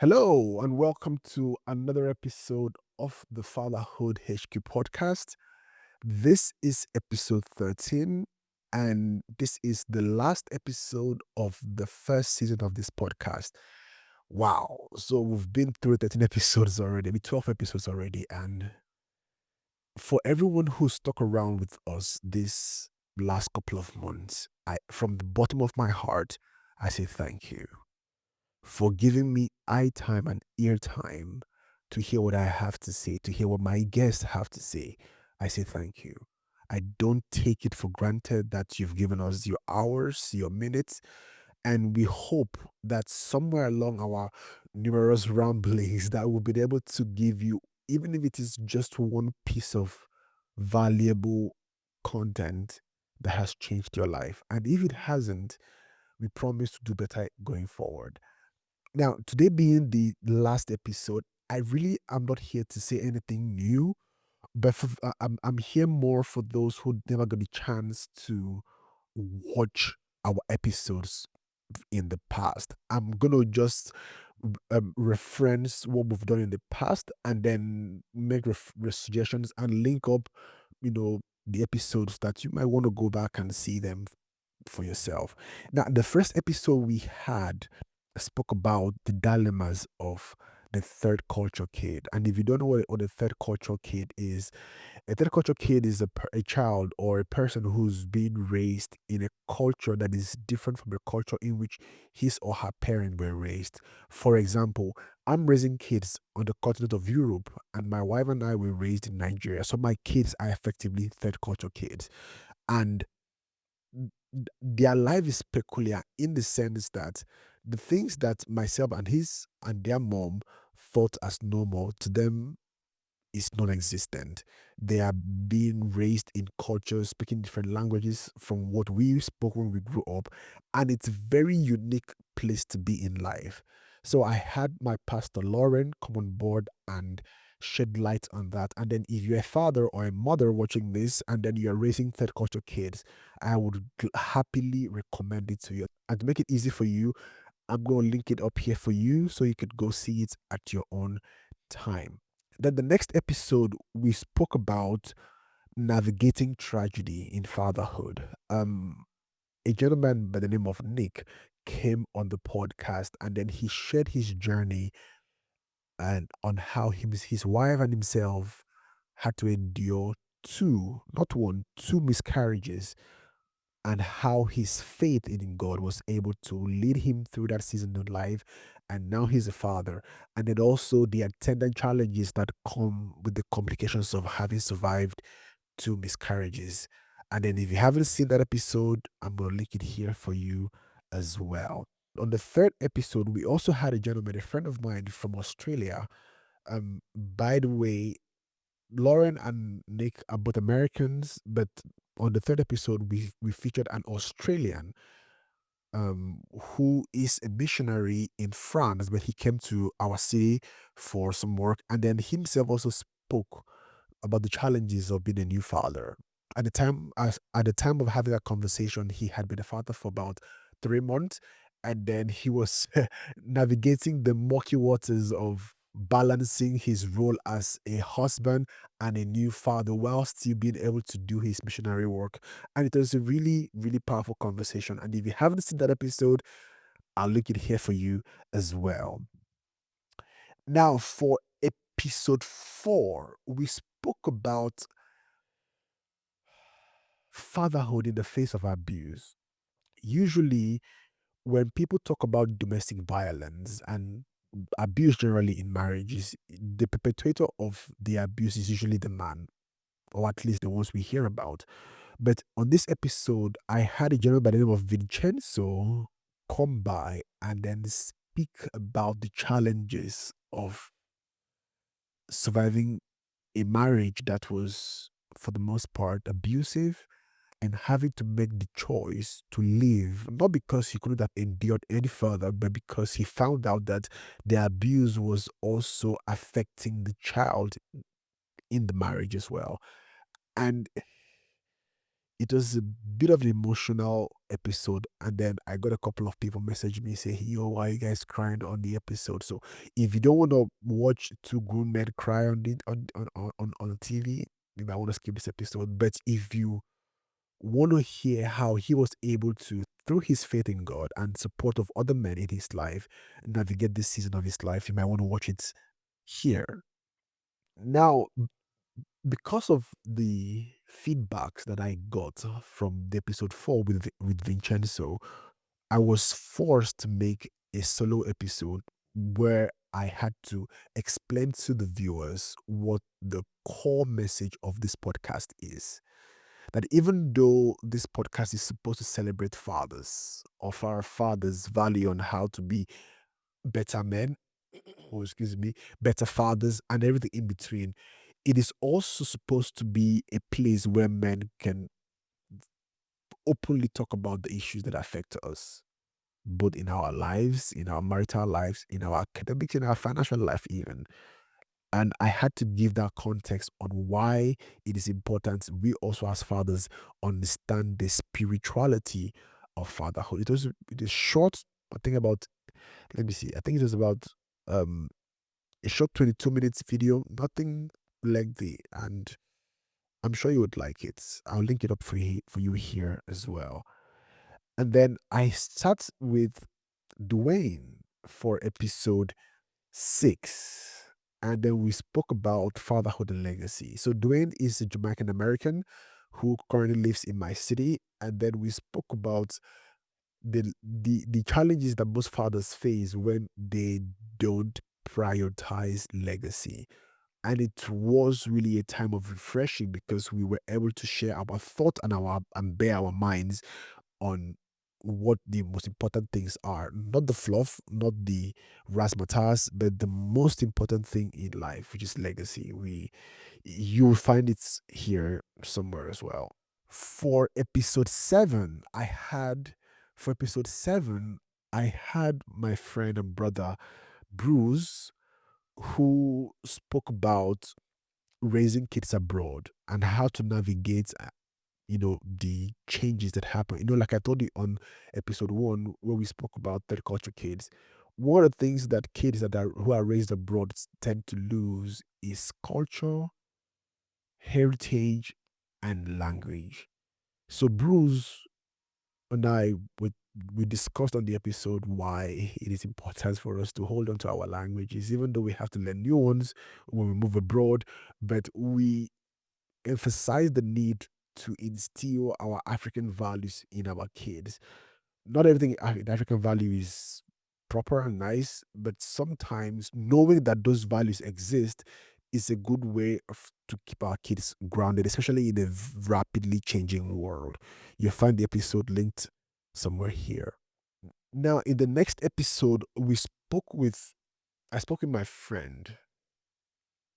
Hello, and welcome to another episode of the Fatherhood HQ Podcast. This is episode 13, and this is the last episode of the first season of this podcast. Wow. So we've been through 13 episodes already, 12 episodes already. And for everyone who stuck around with us this last couple of months, from the bottom of my heart, I say thank you for giving me eye time and ear time to hear what I have to say, to hear what my guests have to say. I say thank you. I don't take it for granted that you've given us your hours, your minutes, and we hope that somewhere along our numerous ramblings that we'll be able to give you, even if it is just one piece of valuable content that has changed your life. And if it hasn't, we promise to do better going forward. Now, today being the last episode, I really am not here to say anything new, but I'm here more for those who never got the chance to watch our episodes in the past. I'm gonna just reference what we've done in the past and then make suggestions and link up, the episodes that you might want to go back and see them for yourself. Now, the first episode we had spoke about the dilemmas of the third culture kid. And if you don't know what a third culture kid is, a third culture kid is a child or a person who's being raised in a culture that is different from the culture in which his or her parents were raised. For example, I'm raising kids on the continent of Europe, and my wife and I were raised in Nigeria. So my kids are effectively third culture kids. And their life is peculiar in the sense that the things that myself and his and their mom thought as normal to them is non-existent. They are being raised in cultures speaking different languages from what we spoke when we grew up, and it's a very unique place to be in life. So I had my pastor Lauren come on board and shed light on that. And then if you're a father or a mother watching this and then you're raising third culture kids, I would happily recommend it to you. And to make it easy for you, I'm going to link it up here for you so you could go see it at your own time. Then the next episode, we spoke about navigating tragedy in fatherhood. A gentleman by the name of Nick came on the podcast and then he shared his journey and on how his wife and himself had to endure two, not one, two miscarriages, and how his faith in God was able to lead him through that season of life. And now he's a father. And then also the attendant challenges that come with the complications of having survived two miscarriages. And then if you haven't seen that episode, I'm going to link it here for you as well. On the third episode, we also had a gentleman, a friend of mine from Australia. By the way, Lauren and Nick are both Americans, but on the third episode, we featured an Australian who is a missionary in France, but he came to our city for some work, and then himself also spoke about the challenges of being a new father. At the time of having that conversation, he had been a father for about 3 months, and then he was navigating the murky waters of balancing his role as a husband and a new father while still being able to do his missionary work. And it was a really, really powerful conversation. And if you haven't seen that episode, I'll link it here for you as well. Now, for episode 4, we spoke about fatherhood in the face of abuse. Usually, when people talk about domestic violence and abuse generally in marriages, the perpetrator of the abuse is usually the man, or at least the ones we hear about. But on this episode, I had a gentleman by the name of Vincenzo come by and then speak about the challenges of surviving a marriage that was, for the most part, abusive and having to make the choice to leave, not because he couldn't have endured any further, but because he found out that the abuse was also affecting the child in the marriage as well. And it was a bit of an emotional episode, and then I got a couple of people message me say, "Yo, why are you guys crying on the episode?" So if you don't want to watch two grown men cry on the on TV, you might want to skip this episode. But if you want to hear how he was able to, through his faith in God and support of other men in his life, navigate this season of his life, you might want to watch it here. Now, because of the feedbacks that I got from the episode 4 with Vincenzo, I was forced to make a solo episode where I had to explain to the viewers what the core message of this podcast is. That even though this podcast is supposed to celebrate fathers, of our fathers' value on how to be better men, or excuse me, better fathers, and everything in between, it is also supposed to be a place where men can openly talk about the issues that affect us, both in our lives, in our marital lives, in our academics, in our financial life, even. And I had to give that context on why it is important we also, as fathers, understand the spirituality of fatherhood. It is short, I think about, let me see, I think it was about um a short 22 minutes video, nothing lengthy, and I'm sure you would like it. I'll link it up for you here as well. And then I start with Dwayne for episode 6. And then we spoke about fatherhood and legacy. So Dwayne is a Jamaican American who currently lives in my city. And then we spoke about the challenges that most fathers face when they don't prioritize legacy. And it was really a time of refreshing because we were able to share our thoughts and bear our minds on what the most important things are. Not the fluff, not the razzmatazz, but the most important thing in life, which is legacy. You'll find it here somewhere as well. For episode 7, for episode 7, I had my friend and brother Bruce, who spoke about raising kids abroad and how to navigate the changes that happen. Like I told you on episode 1 where we spoke about third culture kids, one of the things that kids who are raised abroad tend to lose is culture, heritage, and language. So Bruce and I, we discussed on the episode why it is important for us to hold on to our languages, even though we have to learn new ones when we move abroad. But we emphasize the need to instill our African values in our kids. Not everything in African value is proper and nice, but sometimes knowing that those values exist is a good way to keep our kids grounded, especially in a rapidly changing world. You'll find the episode linked somewhere here. Now, in the next episode, I spoke with my friend,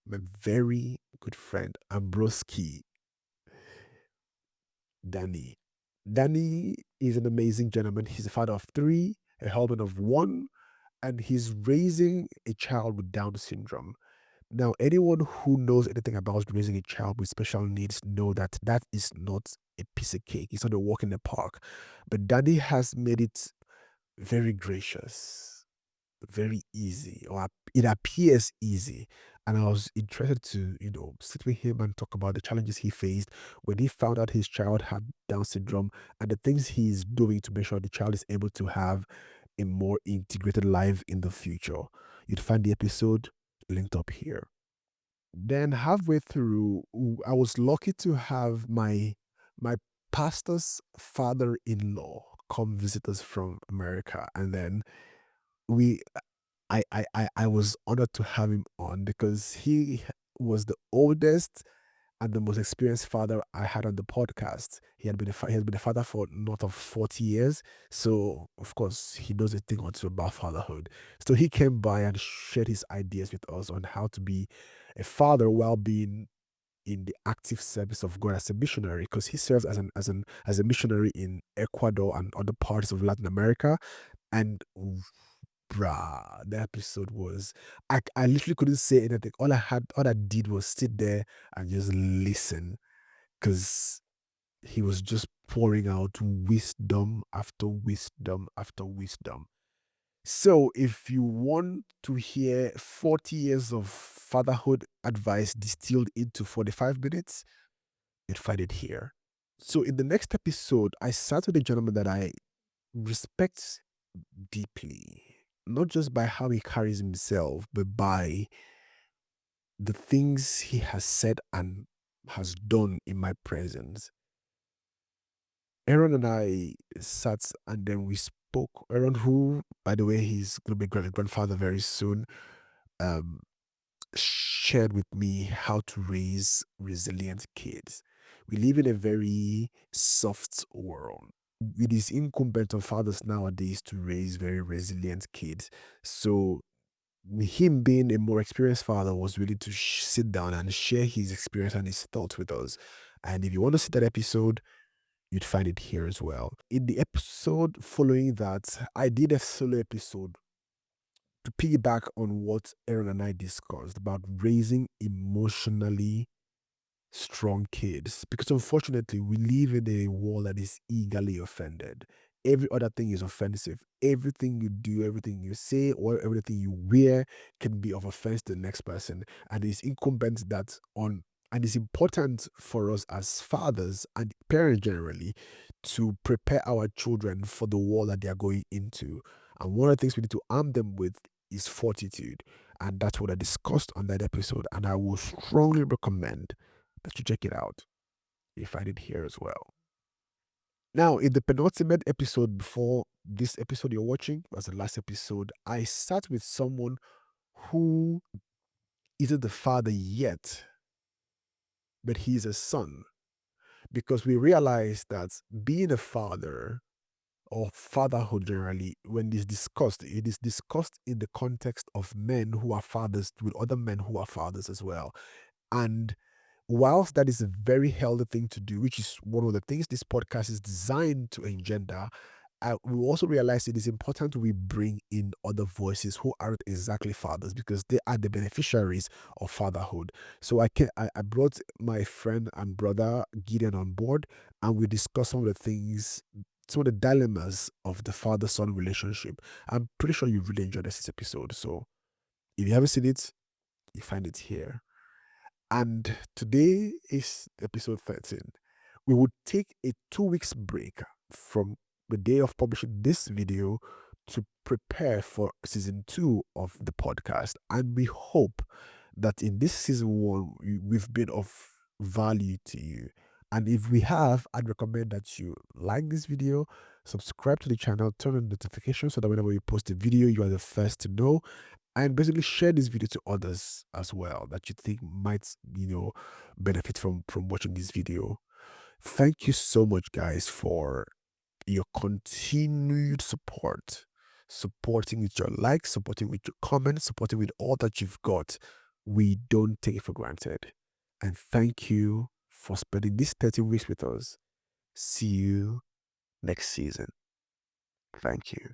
my very good friend, Ambroski Danny. Danny is an amazing gentleman. He's a father of 3, a husband of 1, and he's raising a child with Down syndrome. Now, anyone who knows anything about raising a child with special needs know that that is not a piece of cake. It's not a walk in the park. But Danny has made it very gracious, very easy, or it appears easy. And I was interested to, sit with him and talk about the challenges he faced when he found out his child had Down syndrome and the things he's doing to make sure the child is able to have a more integrated life in the future. You'd find the episode linked up here. Then halfway through, I was lucky to have my pastor's father-in-law come visit us from America, and then we I was honored to have him on because he was the oldest and the most experienced father I had on the podcast. He has been a father for north of 40 years. So of course he knows a thing or two about fatherhood. So he came by and shared his ideas with us on how to be a father while being in the active service of God as a missionary, because he serves as a missionary in Ecuador and other parts of Latin America. And bruh, the episode was, I literally couldn't say anything. All I did was sit there and just listen, because he was just pouring out wisdom after wisdom after wisdom. So, if you want to hear 40 years of fatherhood advice distilled into 45 minutes, you'd find it here. So, in the next episode, I sat with a gentleman that I respect deeply, not just by how he carries himself, but by the things he has said and has done in my presence. Aaron and I sat and then we spoke. Aaron, who, by the way, he's going to be great grandfather very soon, um, shared with me how to raise resilient kids. We live in a very soft world. It is incumbent on fathers nowadays to raise very resilient kids. So, him being a more experienced father was willing to sit down and share his experience and his thoughts with us. And if you want to see that episode, you'd find it here as well. In the episode following that, I did a solo episode to piggyback on what Aaron and I discussed about raising emotionally strong kids. Because unfortunately, we live in a world that is eagerly offended. Every other thing is offensive. Everything you do, everything you say, or everything you wear can be of offense to the next person. And it's incumbent that on, and it's important for us as fathers and parents generally to prepare our children for the world that they are going into. And one of the things we need to arm them with is fortitude. And that's what I discussed on that episode. And I will strongly recommend that you check it out. You find it here as well. Now, in the penultimate episode before this episode you're watching, was the last episode, I sat with someone who isn't the father yet, but he's a son. Because we realized that being a father or fatherhood generally, when it is discussed in the context of men who are fathers with other men who are fathers as well. And whilst that is a very healthy thing to do, which is one of the things this podcast is designed to engender, we also realize it is important we bring in other voices who aren't exactly fathers because they are the beneficiaries of fatherhood. So I brought my friend and brother Gideon on board, and we discussed some of the things, some of the dilemmas of the father-son relationship. I'm pretty sure you really enjoyed this episode. So if you haven't seen it, you find it here. And today is episode 13. We would take a 2 weeks break from the day of publishing this video to prepare for season 2 of the podcast. And we hope that in this season 1, we've been of value to you. And if we have, I'd recommend that you like this video, subscribe to the channel, turn on notifications so that whenever we post a video, you are the first to know, and basically share this video to others as well that you think might benefit from watching this video. Thank you so much, guys, for your continued supporting with your likes, supporting with your comments, supporting with all that you've got. We don't take it for granted. And thank you for spending these 30 weeks with us. See you next season. Thank you.